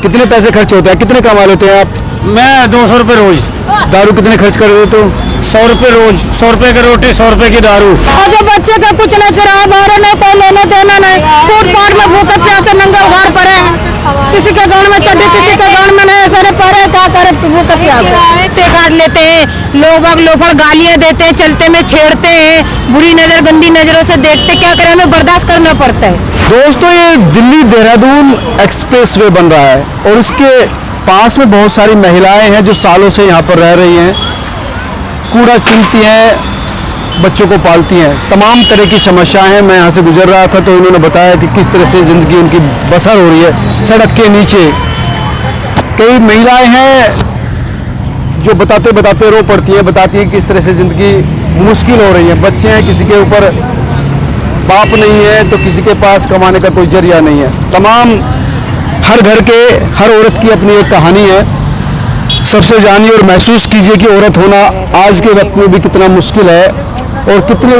कितने पैसे खर्च होते हैं, कितने कमा लेते हैं आप? मैं 200 रुपये रोज। दारू कितने खर्च कर देते हो? 100 रुपये रोज, 100 रुपये की रोटी, 100 रुपये की दारू। और जो बच्चे का कुछ नहीं किराया भाड़ा नहीं, कोई लेना देना नहीं, फुटपाथ में भूखे प्यासे नंगे उघाड़ पड़े, किसी के गाँव में चड्डी, किसी के गाँव में नहीं, ऐसा नहीं पड़े, क्या करे भूखे प्यासे। काट लेते हैं लोग, बाग लोफड़ गालियाँ देते हैं, चलते में छेड़ते हैं, बुरी नजर गंदी नजरों से देखते, क्या करें, हमें बर्दाश्त करना पड़ता है। दोस्तों, ये दिल्ली देहरादून एक्सप्रेसवे बन रहा है और इसके पास में बहुत सारी महिलाएं हैं जो सालों से यहाँ पर रह रही हैं, कूड़ा चुनती हैं, बच्चों को पालती हैं, तमाम तरह की समस्याएं हैं। मैं यहाँ से गुजर रहा था तो उन्होंने बताया कि किस तरह से ज़िंदगी उनकी बसर हो रही है सड़क के नीचे। कई महिलाएं हैं जो बताते बताते रो पड़ती हैं, बताती हैं किस तरह से ज़िंदगी मुश्किल हो रही है। बच्चे हैं, किसी के ऊपर बाप नहीं है तो किसी के पास कमाने का कोई जरिया नहीं है। तमाम हर घर के हर औरत की अपनी एक कहानी है। सबसे जानिए और महसूस कीजिए कि औरत होना आज के वक्त में भी कितना मुश्किल है और कितने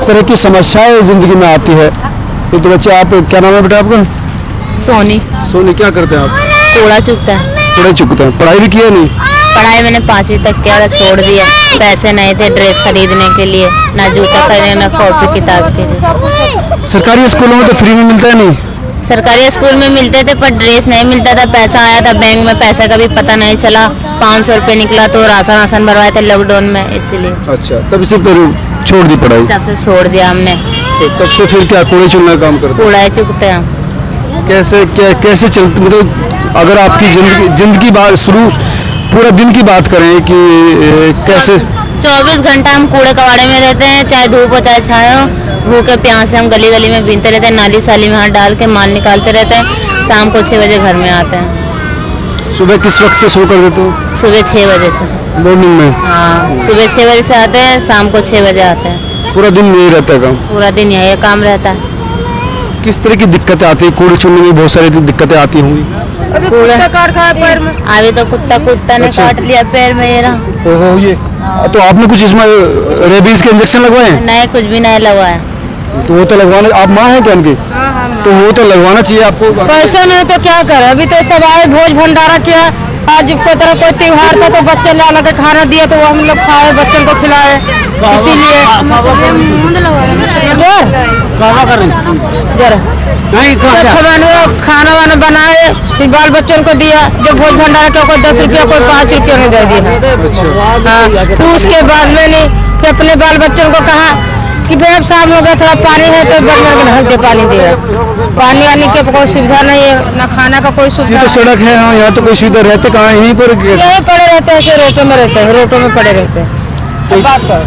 तरह की समस्याएं ज़िंदगी में आती है। ये तो बच्चे, आप क्या नाम है बेटा आपका? सोनी। सोनी, क्या करते हैं आप? कूड़ा चुकता है। कूड़ा चुकते हैं। पढ़ाई भी किया नहीं? पढ़ाई मैंने 5वीं तक किया था, छोड़ दिया। पैसे नहीं थे ड्रेस खरीदने के लिए, ना जूता खरीदने, ना कॉपी किताब के लिए। सरकारी स्कूलों में तो फ्री में मिलता है नहीं? सरकारी स्कूल में मिलते थे पर ड्रेस नहीं मिलता था। पैसा आया था बैंक में, पैसा का भी पता नहीं चला। 500 रुपये निकला तो राशन भरवाए थे लॉकडाउन में, इसलिए। अच्छा, तब से फिर छोड़ दी पढ़ाई? तब से छोड़ दिया हमने। तो तब से फिर क्या कूड़े चुनने का काम करते? कूड़ा चुकते हैं। कैसे चलती, मतलब अगर आपकी जिंदगी बात शुरू पूरा दिन की बात करें कि कैसे? 24 घंटा हम कूड़े कबाड़े में रहते हैं, चाहे धूप हो चाहे छाए हो। भूखे प्यासे हम गली गली में बीनते रहते हैं, नाली साली में हाथ डाल के माल निकालते रहते हैं। शाम को 6 बजे घर में आते हैं। सुबह किस वक्त से शुरू कर देते हो? सुबह 6 बजे से। मॉर्निंग में? हाँ, सुबह 6 बजे से आते हैं, शाम को 6 बजे आते हैं। पूरा दिन यही रहता है काम? पूरा दिन यही काम रहता है। किस तरह की दिक्कतें आती है? कूड़े चुनने में बहुत सारी दिक्कतें आती होंगी। अभी कुत्ता काट खाया पैर में। अभी तो कुत्ता ने काट लिया पैर में, ये रहा। ओहो, ये तो आपने कुछ इसमें रेबीज के इंजेक्शन लगवाए हैं? नहीं, कुछ भी नहीं लगवाया। तो वो तो लगवाना, आप माँ हैं क्या उनकी? तो वो तो लगवाना चाहिए आपको। पैसे नहीं तो क्या करे, अभी तो सब आए, भोज भंडारा किया। आज कोई तरह कोई त्योहार था तो बच्चे ला लगे खाना दिया तो वो हम लोग खाए, बच्चों को खिलाए, इसीलिए। खाना वाना बनाए, फिर बाल बच्चों को दिया। जब भोज भंडारा का कोई 10 रुपया, कोई 5 रुपया में दे दिया। हाँ, तो उसके बाद मैंने फिर अपने बाल बच्चों को कहा कि भाई अब शाम हो गया, थोड़ा पानी है तो हल्के पानी दे। पानी आने की कोई सुविधा नहीं है, ना खाना का कोई सुविधा। ये तो सड़क है, हाँ, यहाँ तो कोई सुविधा रहते कहाँ? यहीं पर यहीं पड़े रहते हैं, ऐसे रोटो में रहते हैं, रोटो में पड़े रहते हैं। बात करो,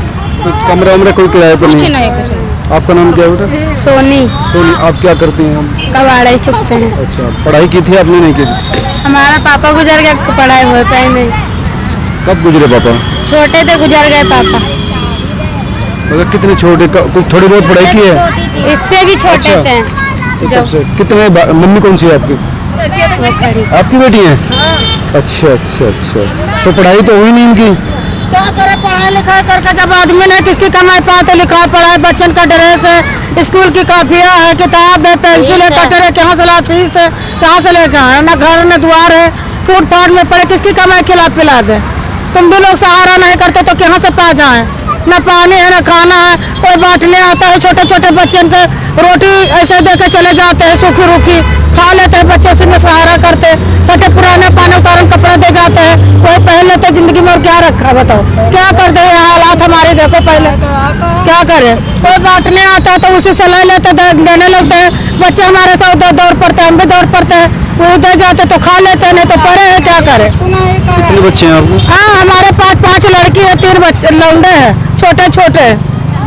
कमरा उमरा कोई किराए पर कुछ नहीं? नहीं, कुछ नहीं। आपका नाम क्या है बेटा? सोनी। सोनी, आप क्या करती हैं? हम कबाड़े चुकते हैं। अच्छा, पढ़ाई की थी आपने? नहीं की थी? हमारा पापा गुजर गया, पढ़ाई होता ही नहीं। कब गुजरे पापा? छोटे थे, गुजर गए पापा। मतलब कितने छोटे? कुछ थोड़ी बहुत पढ़ाई की है? इससे भी छोटे अच्छा। थे। तो तब से कितने मम्मी कौन सी है आपकी? आपकी बेटी है? अच्छा अच्छा अच्छा, तो पढ़ाई तो हुई नहीं इनकी? क्या करे, पढ़ाई लिखाई करके जब आदमी नहीं किसकी कमाई पाए तो लिखाई पढ़ाई, बच्चन का ड्रेस है, स्कूल की काफिया है, किताब है, पेंसिल है, कटर है, कहाँ से ला फीस है, कहाँ से लेकर आए? ना घर न द्वार है, फुटपाथ में पड़े, किसकी कमाई खिला पिला दे? तुम भी लोग सहारा नहीं करते तो कहाँ से पा जाए? न पानी है, न खाना है, कोई बांटने आता है। छोटे छोटे बच्चन के रोटी ऐसे देके चले जाते हैं, सूखी रूखी खा लेते हैं बच्चे, उसी में सहारा करते। फटे पुराने पानी उतारन कपड़े दे जाते हैं, वही पहन लेते। जिंदगी में और क्या रखा बताओ? क्या कर दे? हालात हमारे देखो, पहले क्या करे? कोई बांटने आता है तो उसी से ले लेते, देने लगते हैं। बच्चे हमारे साथ दौड़ पड़ते हैं, हम भी दौड़ पड़ते हैं, वो दे जाते तो खा लेते हैं, नहीं तो पड़े हैं, क्या करे? कितने बच्चे हैं आपको? हाँ, हमारे पास 5 लड़की है, 3 बच्चे लौंडे हैं, छोटे छोटे।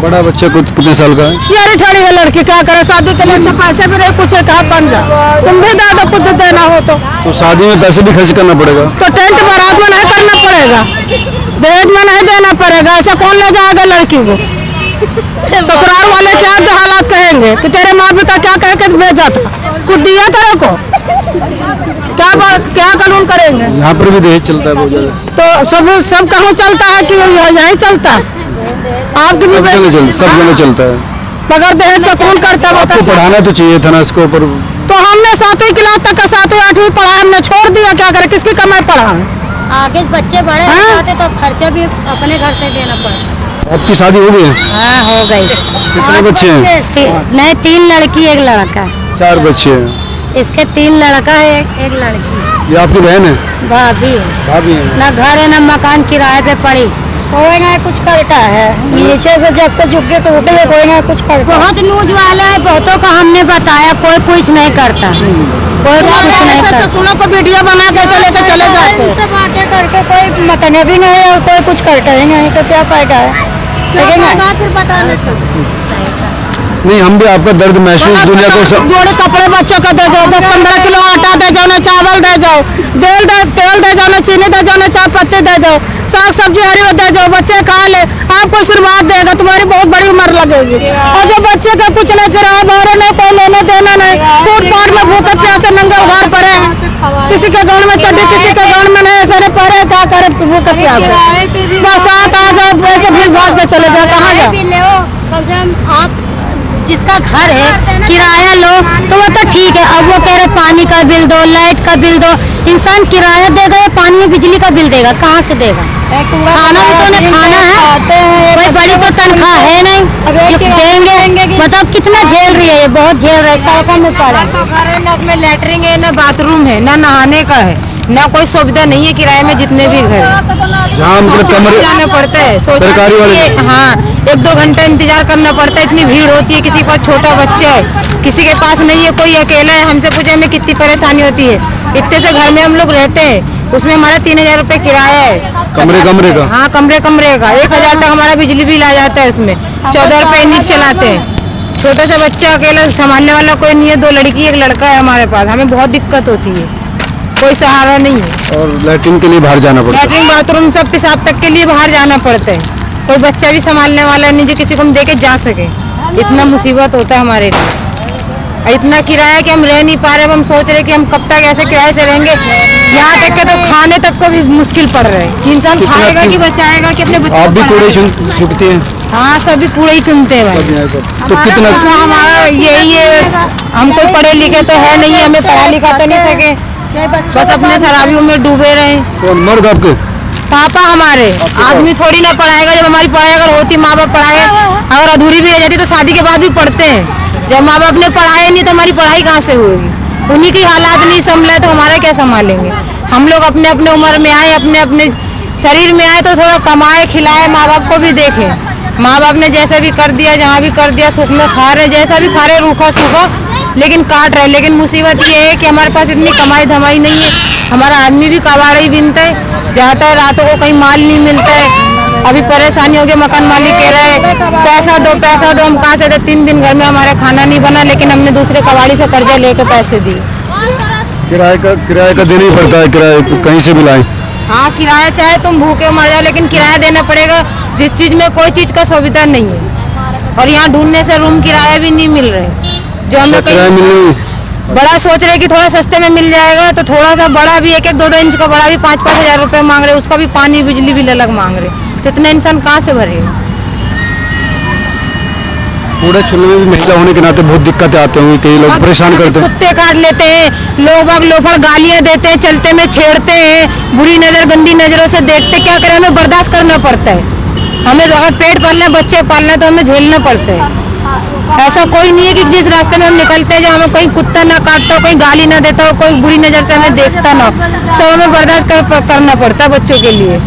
बड़ा बच्चा कितने साल का है? यारी ठड़ी है लड़की, क्या करे? शादी के लिए इसके पैसे भी नहीं, कुछ कहाँ बन जा। तुम भी दे दो, कुछ देना हो तो शादी में पैसे भी खर्च करना पड़ेगा? तो टेंट बारात में नहीं करना पड़ेगा, दहेज में नहीं देना पड़ेगा। ऐसा कौन ले जाएगा लड़की को? ससुराल वाले क्या तो हालात कहेंगे कि तेरे माँ पिता क्या कह के भेजा था, कुछ दिया तेरे को? क्या कानून करेंगे? यहाँ पर भी दहेज चलता है बहुत ज्यादा। तो सब कहाँ चलता है कि यहीं चलता है? आपकी भी सब जगह चलता है। बगैर दहेज का कौन करता है? आपको पढ़ाना तो चाहिए था ना इसके ऊपर, तो हमने 7वीं क्लास तक का 7वीं 8वीं पढ़ा, हमने छोड़ दिया, क्या करें, किसकी कमाई पढ़ा। आगे बच्चे बड़े हो जाते तो खर्चा भी अपने घर से देना पड़े। आपकी शादी हो गई है? हाँ हो गई। कितने बच्चे हैं? नहीं 3 लड़की 1 लड़का। 4 बच्चे हैं। इसके 3 लड़का है 1 लड़की। ये आपकी बहन है? भाभी है। भाभी है। ना घर है ना मकान किराए पे पड़ी। कोई ना कुछ करता है, नीचे से जब से झुके तो उठे कोई ना कुछ करता। बहुत न्यूज वाला है, बहुतों का हमने बताया, कोई कुछ नहीं करता, कोई कुछ नहीं करता। सुनो को वीडियो बना के ऐसे लेके चले जाते हैं। से बातें करके कोई मतलब भी नहीं है और कोई कुछ करता ही नहीं, तो क्या फायदा है। फिर बताने को नहीं, हम भी आपका दर्द महसूस दुनिया को जोड़े कपड़े बच्चों का दे जाओ, 10-15 किलो आटा दे जाओ, ना चावल दे जाओ, तेल दे जाओ, ना चीनी दे जाओ, ना चाय पत्ती दे जाओ, साग सब्जी हरी दे जाओ, बच्चे खा ले, आपको आशीर्वाद देगा, तुम्हारी बहुत बड़ी उम्र लगेगी। और जो बच्चे का कुछ नहीं, किराया बाहर नहीं, कोई लेने देना नहीं, फुटपाथ में भूखे प्यासे नंगे उघार पड़े, किसी के गाँव में चढ़े, किसी के गाँव में नहीं, ऐसे नहीं पड़े, क्या करे भूखे प्यासे, बरसात आ जाए वैसे भीग भाग के चले जाए, कहाँ जाए। आप जिसका घर है किराया लो तो वो तो ठीक है, अब वो कह रहे पानी का बिल दो, लाइट का बिल दो। इंसान किराया देगा या पानी में बिजली का बिल देगा, कहाँ से देगा। खाना भी तो उन्हें खाना है, कोई बड़ी तो तनख्वाह है नहीं जो देंगे। बताओ कितना झेल रही है, ये बहुत झेल रहा है, सड़कों में पड़ा है। तो घर है ना, उसमें लेटरिन है ना बाथरूम है ना नहाने का है ना कोई सुविधा नहीं है किराए में जितने भी घर हैं। जहाँ मतलब कमरे जाना पड़ता है सरकारी वाले हाँ 1-2 घंटा इंतजार करना पड़ता है, इतनी भीड़ होती है, किसी के पास छोटा बच्चा है, किसी के पास नहीं है, कोई अकेला है, हमसे पूछे हमें कितनी परेशानी होती है। इतने से घर में हम लोग रहते हैं, उसमें हमारा 3000 रुपये किराया है कमरे का। हाँ कमरे का 1000 तक हमारा बिजली बिल आ जाता है, उसमें 14 रुपये यूनिट चलाते हैं। छोटा सा बच्चा अकेला संभालने वाला कोई नहीं है, 2 लड़की 1 लड़का है हमारे पास, हमें बहुत दिक्कत होती है, कोई सहारा नहीं है। और लैट्रिन के लिए बाहर जाना पड़ता है। लैट्रिन बाथरूम सब पेशाब तक के लिए बाहर जाना पड़ता है, कोई बच्चा भी संभालने वाला नहीं जो किसी को हम दे के जा सके, इतना मुसीबत होता है हमारे लिए। इतना किराया कि हम रह नहीं पा रहे, हम सोच रहे कि हम कब तक ऐसे किराए से रहेंगे। यहाँ तक के तो खाने तक को भी मुश्किल पड़ रहा है कि इंसान खाएगा कि बचाएगा कि अपने बच्चों आप भी कूड़े चुगते हैं? हाँ सभी कूड़े ही चुनते हैं भाई। तो कितना हमारा यही है, हम कोई पढ़े लिखे तो है नहीं, हमें पढ़ा लिखा तो नहीं सके, बस अपने शराबियों में डूबे रहे। कौन मर्द आपके? पापा हमारे, आदमी थोड़ी ना पढ़ाएगा, जब हमारी पढ़ाई अगर होती माँ बाप पढ़ाए, अगर अधूरी भी रह जाती तो शादी के बाद भी पढ़ते हैं। जब माँ बाप ने पढ़ाया नहीं तो हमारी पढ़ाई कहाँ से होगी, उन्हीं की हालात नहीं संभले तो हमारा क्या संभालेंगे। हम लोग अपने अपने उम्र में आए, अपने अपने शरीर में आए तो थोड़ा कमाए खिलाए, माँ बाप को भी देखें। माँ बाप ने जैसे भी कर दिया, जहाँ भी कर दिया, सुख में खा रहे, जैसा भी खा रहे, रूखा सूखा लेकिन काट रहे। लेकिन मुसीबत ये है कि हमारे पास इतनी कमाई धमाई नहीं है, हमारा आदमी भी कबाड़ा ही बीनता है, जाता है रातों को कहीं माल नहीं मिलता है। अभी परेशानी हो गई, मकान मालिक कह रहा है पैसा दो, हम कहाँ से दे। 3 दिन घर में हमारा खाना नहीं बना, लेकिन हमने दूसरे कबाड़ी से कर्जा लेकर पैसे दिए। किराए का देना ही पड़ता है, किराए कहीं से भी लाए। हाँ किराया चाहे तुम भूखे मर जाओ लेकिन किराया देना पड़ेगा, जिस चीज में कोई चीज का सुविधा नहीं है। और यहाँ ढूंढने से रूम किराया भी नहीं मिल रहे, जो हमें कहीं बड़ा सोच रहे कि थोड़ा सस्ते में मिल जाएगा, तो थोड़ा सा बड़ा भी 1-1, 2-2 इंच का बड़ा भी 5-5 हज़ार रुपये मांग रहे, उसका भी पानी बिजली बिल अलग मांग रहे, तो इतना इंसान कहाँ से भरेगा। कूड़ा चुनने में भी महिला होने के नाते बहुत दिक्कतें आती होंगी, कई लोग परेशान करते हैं, कुत्ते काट लेते हैं, लोग बाग लोफड़ गालियां देते हैं, चलते में छेड़ते हैं, बुरी नजर गंदी नजरों से देखते, क्या करें, हमें बर्दाश्त करना पड़ता है। हमें अगर पेट पालना है, बच्चे पालना है तो हमें झेलना पड़ता है। ऐसा कोई नहीं है कि जिस रास्ते में हम निकलते हैं जहाँ हमें कोई कुत्ता ना काटता हो, कोई गाली ना देता हो, कोई बुरी नजर से हमें देखता ना हो, सब हमें बर्दाश्त करना पड़ता है बच्चों के लिए।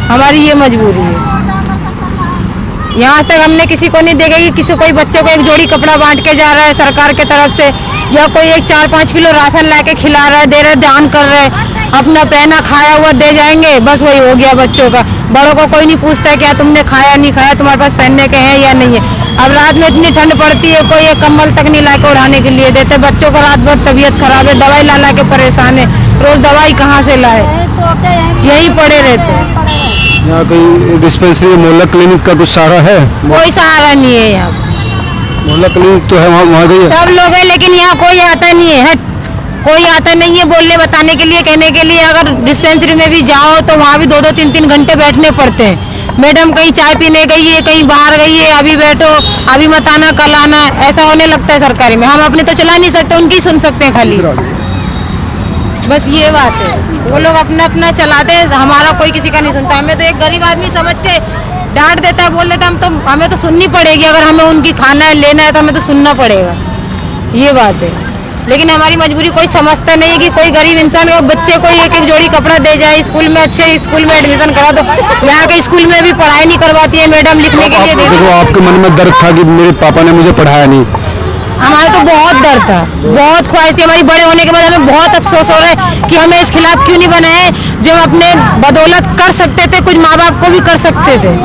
हमारी ये मजबूरी है। यहाँ तक हमने किसी को नहीं देखा कि किसी कोई बच्चे को 1 जोड़ी कपड़ा बांट के जा रहा है सरकार के तरफ से, या कोई 4-5 किलो राशन ला के खिला रहा है, दे रहे, दान कर रहे, अपना पहना खाया हुआ दे जाएंगे, बस वही हो गया बच्चों का। बड़ों को कोई नहीं पूछता है क्या तुमने खाया नहीं खाया, तुम्हारे पास पहनने के हैं या नहीं है। अब रात में इतनी ठंड पड़ती है, कोई एक कंबल तक नहीं ला के उड़ाने के लिए देते, बच्चों को रात भर तबीयत खराब है, दवाई ला के परेशान है, रोज दवाई कहाँ से लाए, यही पड़े रहते हैं। यहाँ कोई डिस्पेंसरी मोहल्ला क्लिनिक का कुछ सहारा है? कोई सहारा नहीं है यहाँ, मोहल्ला क्लिनिक तो है वहाँ गई है, सब लोग हैं लेकिन यहाँ कोई आता नहीं है, कोई आता नहीं है बोलने बताने के लिए, कहने के लिए। अगर डिस्पेंसरी में भी जाओ तो वहाँ भी 2-2, 3-3 घंटे बैठने पड़ते हैं, मैडम कहीं चाय पीने गई है, कहीं बाहर गई है, अभी बैठो, अभी मत आना, कल आना, ऐसा होने लगता है सरकारी में। हम अपने तो चला नहीं सकते, उनकी सुन सकते हैं खाली, बस ये बात है। वो लोग अपना अपना चलाते हैं, हमारा कोई किसी का नहीं सुनता। हमें तो एक गरीब आदमी समझ के डांट देता है, बोल देता है, हमें तो सुननी पड़ेगी। अगर हमें उनकी खाना है, लेना है तो हमें तो सुनना पड़ेगा, ये बात है। लेकिन हमारी मजबूरी कोई समझता नहीं कि कोई गरीब इंसान को बच्चे को एक एक जोड़ी कपड़ा दे जाए, स्कूल में अच्छे स्कूल में एडमिशन करा दो। यहाँ के स्कूल में भी पढ़ाई नहीं करवाती है मैडम, लिखने के लिए देती देखो, आपके मन में दर्द था कि मेरे पापा ने मुझे पढ़ाया नहीं। हमारा तो बहुत डर था, बहुत ख्वाहिश थी हमारी। बड़े होने के बाद हमें बहुत अफसोस हो रहा है कि हमें इस खिलाफ क्यों नहीं बनाए। जो हम अपने बदौलत कर सकते थे, कुछ माँ बाप को भी कर सकते थे,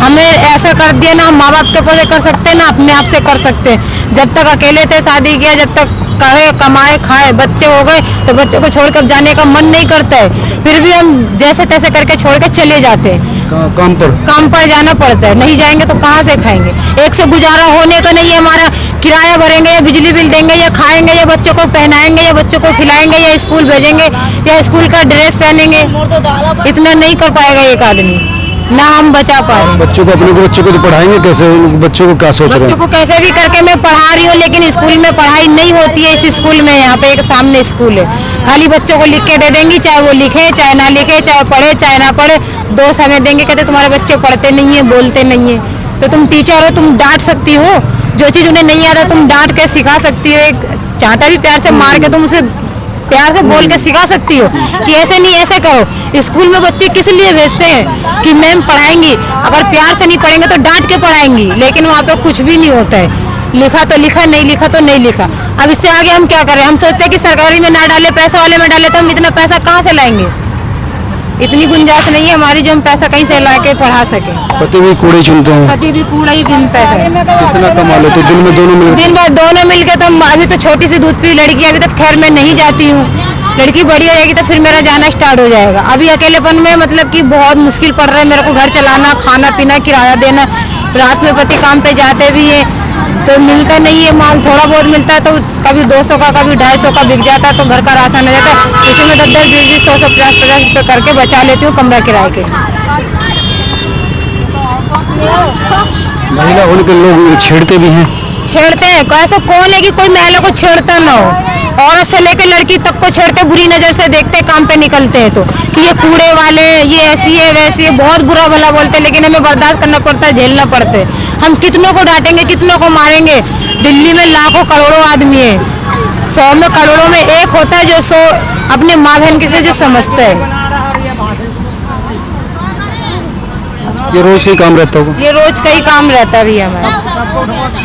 हमें ऐसा कर दिया ना। हम माँ बाप के ऊपर कर सकते ना अपने आप से कर सकते। जब तक अकेले थे, शादी किया, जब तक कहे कमाए खाए, बच्चे हो गए तो बच्चों को छोड़कर जाने का मन नहीं करता है। फिर भी हम जैसे तैसे करके छोड़ के चले जाते हैं। काम पर जाना पड़ता है, नहीं जाएंगे तो कहाँ से खाएंगे। एक से गुजारा होने का नहीं है हमारा। किराया भरेंगे या बिजली बिल देंगे या खाएंगे या बच्चों को पहनाएंगे या बच्चों को खिलाएंगे या स्कूल भेजेंगे या स्कूल का ड्रेस पहनेंगे, इतना नहीं कर पाएगा एक आदमी, ना हम बचा पाए। बच्चों को, अपने को बच्चों को तो पढ़ाएंगे कैसे? बच्चों को क्या सोच रहे हैं? बच्चों को कैसे भी करके मैं पढ़ा रही हूँ, लेकिन स्कूल में पढ़ाई नहीं होती है। इस स्कूल में, यहाँ पे एक सामने स्कूल है, खाली बच्चों को लिख के दे देंगी, चाहे वो लिखे चाहे ना लिखे, चाहे पढ़े चाहे ना पढ़े। 2 समय देंगे, कहते तुम्हारे बच्चे पढ़ते नहीं है, बोलते नहीं है। तो तुम टीचर हो, तुम डांट सकती हो, जो चीज़ उन्हें नहीं आता तुम डांट के सिखा सकती हो। एक चांटा भी प्यार से मार के तुम उसे प्यार से बोल के सिखा सकती हो कि ऐसे नहीं ऐसे करो। स्कूल में बच्चे किस लिए भेजते हैं कि मैम पढ़ाएंगी, अगर प्यार से नहीं पढ़ेंगे तो डांट के पढ़ाएंगी, लेकिन वहाँ पे कुछ भी नहीं होता है। लिखा तो लिखा, नहीं लिखा तो नहीं लिखा। अब इससे आगे हम क्या करें? हम सोचते हैं कि सरकारी में ना डाले, पैसा वाले में डाले, तो हम इतना पैसा कहाँ से लाएंगे? इतनी गुंजाइश नहीं है हमारी जो हम पैसा कहीं से ला के पढ़ा सके। पति भी कूड़े चुनते हैं, पति भी कूड़ा ही बीनता है। कितना कमा लेते दिन में दोनों मिल? दिन भर दोनों मिल के। तो अभी तो छोटी सी दूध पी लड़की, अभी तक खैर मैं नहीं जाती हूँ। लड़की बड़ी हो जाएगी तो फिर मेरा जाना स्टार्ट हो जाएगा। अभी अकेलेपन में मतलब कि बहुत मुश्किल पड़ रहा है मेरे को, घर चलाना, खाना पीना, किराया देना। रात में पति काम पे जाते भी है तो मिलता नहीं है माल, थोड़ा बहुत मिलता है तो कभी 200 का कभी 250 का बिक जाता है, तो घर का राशन आ जाता है। उसी में 10-10, 20-20, 100-100, 50-50 रुपये करके बचा लेती हूँ कमरा किराए के। महिला होने के लोग छेड़ते भी हैं। छेड़ते हैं, ऐसा कौन है कि कोई महिला को छेड़ता ना हो? औरत से लेकर लड़की तक को छेड़ते, बुरी नज़र से देखते, काम पे निकलते हैं तो कि ये कूड़े वाले, ये ऐसी है वैसी है, बहुत बुरा भला बोलते हैं, लेकिन हमें बर्दाश्त करना पड़ता है, झेलना पड़ता है। हम कितनों को डांटेंगे, कितनों को मारेंगे? दिल्ली में लाखों करोड़ों आदमी है, 100 में करोड़ों में एक होता है जो 100 अपने माँ बहन की से जो समझता है। ये रोज का ही काम रहता होगा? ये रोज का ही काम रहता भी है हमारा।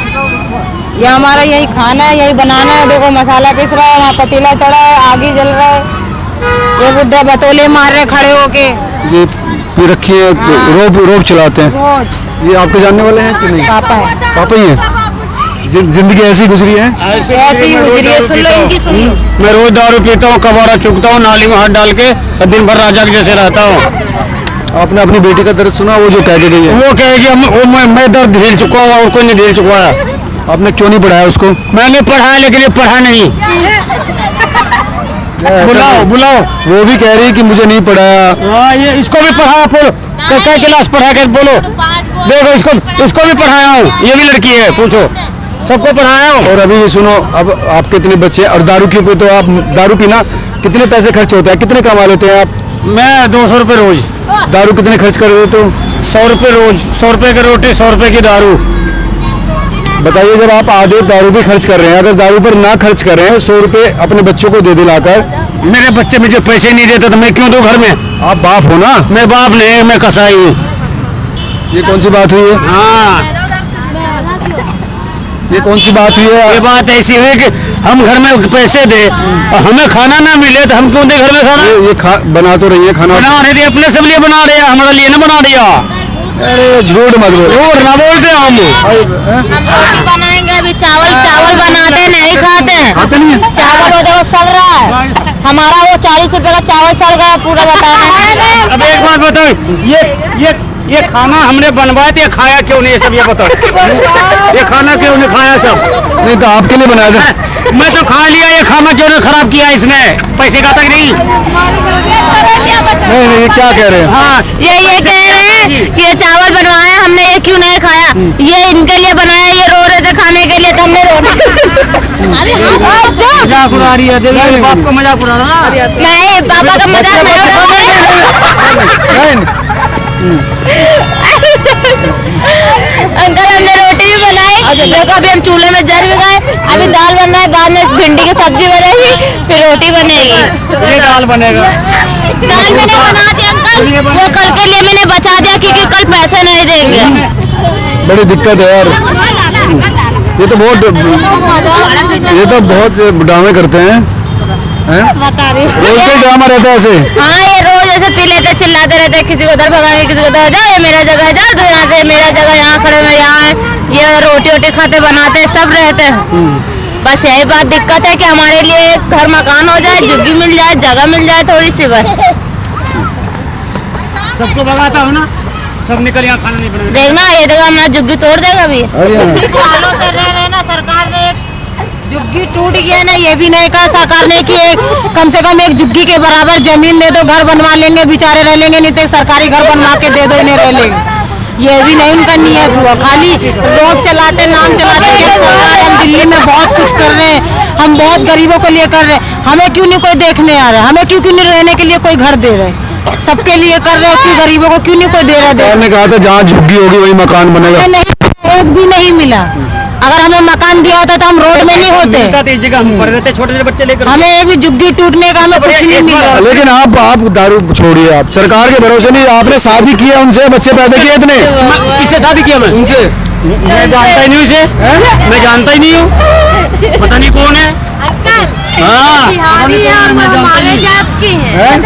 ये हमारा यही खाना है, यही बनाना है। देखो मसाला पिस रहा है, वहाँ पतीला चढ़ा है, आगे जल रहा है, ये बुड्ढा बतौले मार रहे खड़े होके। ये रखी है, रोब चलाते हैं रोज। ये आपके जानने वाले हैं कि नहीं? पापा है। पापा ही है। जिंदगी ऐसी गुजरी है? ऐसे ही गुजरी है। सुन लो इनकी, सुन लो। मैं रोज दारू पीता हूँ, कबाड़ा चुगता हूँ, नाली में हाथ डाल के दिन भर राजा के जैसे रहता हूँ। आपने अपनी बेटी का दर्द सुना? वो जो कह के गई है, वो कहे कि मैं दर्द झेल चुका हूँ और कोई नहीं झेल चुका है। आपने क्यों नहीं पढ़ाया उसको? मैंने पढ़ाया लेकिन ये पढ़ा नहीं। बुलाओ। वो भी कह रही है कि मुझे नहीं पढ़ाया। हाँ, ये इसको भी पढ़ाया, क्या क्लास पढ़ा के बोलो। देखो इसको भी पढ़ाया हूँ, ये भी लड़की है, पूछो, सबको पढ़ाया हूँ। और अभी भी सुनो, अब आपके इतने बच्चे और दारू के ऊपर, तो आप दारू पीना कितने पैसे खर्च होता है, कितने कमा लेते हैं आप? मैं 200 रुपये रोज। दारू कितने खर्च कर रहे हो? 100 रुपये रोज, 100 रुपये की रोटी, 100 रुपये की दारू। बताइए, जब आप आधे दारू भी खर्च कर रहे हैं, अगर दारू पर ना खर्च कर रहे हैं, 100 रुपये अपने बच्चों को दे दिलाकर, मेरे बच्चे मुझे पैसे नहीं देते तो मैं क्यों दूं घर में? आप बाप हो ना? मैं बाप नहीं, मैं कसाई हूँ। ये कौन सी बात हुई है? हाँ, ये कौन सी बात हुई है? ये बात ऐसी हुई कि हम घर में पैसे दे और हमें खाना ना मिले तो हम क्यों दे घर में खाना? ये बना तो रही है खाना, बना रहे थे, अपने सब लिए बना रहे हैं, हमारे लिए ना बना रही है। अरे झूठ मत बोलो। झूठ ना बोलते हम हम बनाएंगे अभी चावल बनाते नहीं खाते हैं। चावल वो देखो सड़ रहा है, हमारा वो 40 रुपए का चावल सड़ गया पूरा, बताना। अब एक बात बताओ, ये खाना हमने बनवाया था, खाया क्यों नहीं? सब ये बताओ, ये खाना क्यों नहीं खाया? सब नहीं तो आपके लिए बनाया था। मैं तो खा लिया, ये खाना क्यों नहीं खराब किया इसने? पैसे का तक नहीं। नहीं, ये क्या कह रहे हैं? हाँ, ये कह रहे हैं कि ये मजाक उड़ा रही है, देखो मेरे बाप का मजाक उड़ा रहा है ना। नहीं, पापा का मजाक नहीं उड़ा। अंकल हमने रोटी भी बनाई, देखो अभी हम चूल्हे में जल भी गए, अभी दाल बन रहा है, बाद में भिंडी की सब्जी बनेगी, फिर रोटी बनेगी। ये दाल बनेगा। दाल मैंने बना दी अंकल, वो कल के लिए मैंने बचा दिया क्योंकि कल पैसे नहीं देंगे। बड़ी दिक्कत है यार, ये तो बहुत ड्रामे करते हैं, रोज से ड्रामा रहता है ऐसे। हाँ, ये रोज ऐसे पी लेते, चिल्लाते रहते, किसी को उधर भगाएंगे, किसी को उधर, जाओ ये मेरा जगह, जाओ तो यहाँ से मेरा जगह, यहाँ खड़े में यहाँ है, ये रोटी वोटी खाते बनाते सब रहते हैं। बस यही बात दिक्कत है कि हमारे लिए घर मकान हो जाए, झुग्गी मिल जाए, जगह मिल जाए थोड़ी सी, बस। सबको भगाता हो ना, सब निकल, यहाँ खाना नहीं बनेगा। देखना ये देखो हमारा झुग्गी तोड़ देगा अभी। सालों से रह रहे ना, सरकार ने एक झुग्गी टूट गया ना, ये भी नहीं कहा सरकार ने कि कम से कम एक झुग्गी के बराबर जमीन दे दो, घर बनवा लेंगे, बेचारे रह लेंगे, नहीं तो सरकारी घर बनवा के दे दो, इन्हें रह लेंगे। ये भी नहीं उनका नियत हुआ, खाली रोड चलाते, नाम चलाते। सरकार हम दिल्ली में बहुत कुछ कर रहे हैं, हम बहुत गरीबों के लिए कर रहे हैं, हमें क्यों नहीं कोई देखने आ रहा है, हमें क्यों नहीं रहने के लिए कोई घर दे रहे, सबके लिए कर रहे हैं, क्यों गरीबों को क्यों नहीं कोई दे रहा। ने कहा था जहाँ झुग्गी होगी वही मकान बनेगा, एक भी नहीं मिला। अगर हमें मकान दिया होता तो हम रोड में नहीं होते, जगह हम पढ़ रहे थे, छोटे छोटे बच्चे लेकर। हमें एक भी झुग्गी टूटने का हमें कुछ नहीं मिला। लेकिन आप दारू छोड़िए, आप सरकार के भरोसे नहीं, आपने शादी किया उनसे, बच्चे पैदा किए इतने, किससे शादी किया मैं? उनसे। मैं जानता ही नहीं उसे, मैं जानता ही नहीं हूँ, पता नहीं कौन है। अंकल हाँ, बिहारी हैं, हमारे जात की हैं।